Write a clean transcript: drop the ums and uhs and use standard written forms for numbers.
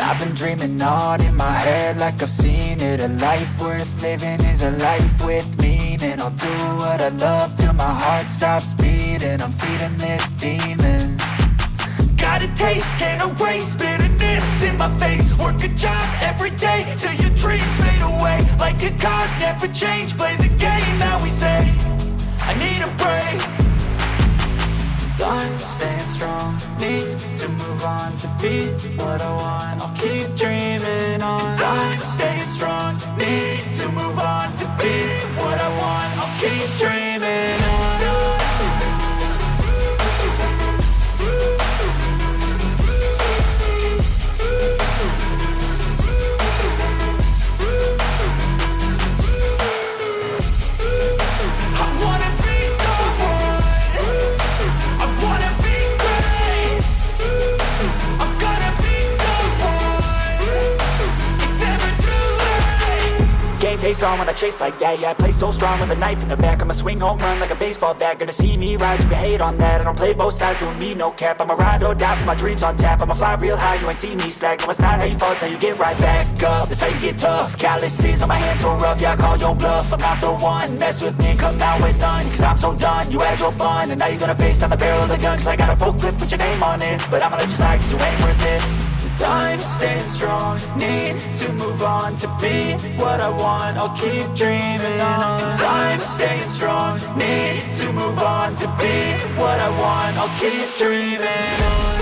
I've been dreaming on in my head like I've seen it. A life worth living is a life with meaning. I'll do what I love till my heart stops beating. I'm feeding this demon. Got a taste, can't erase bitterness in my face. Work a job every day till your dreams fade away. Like a card, never change, play the game that we say. I need a break. I'm staying strong, need to move on to be what I want. I'll keep dreaming on. I'm staying strong, need to move on to be what I want. I'll keep dreaming on. Face on when I chase like that, yeah, I play so strong with a knife in the back. I'ma swing home run like a baseball bat. Gonna see me rise if you hate on that. I don't play both sides, doing me no cap. I'ma ride or die for my dreams on tap. I'ma fly real high, you ain't see me slack. No, it's not how you fall, it's how you get right back up. That's how you get tough. Calluses on my hands so rough, yeah, I call your bluff. I'm not the one, mess with me and come out with none. Cause I'm so done, you had your fun. And now you're gonna face down the barrel of the gun. Cause I got a full clip, put your name on it. But I'ma let you slide cause you ain't worth it. I'm staying strong, need to move on to be what I want. I'll keep dreaming on. I'm staying strong, need to move on to be what I want. I'll keep dreaming on.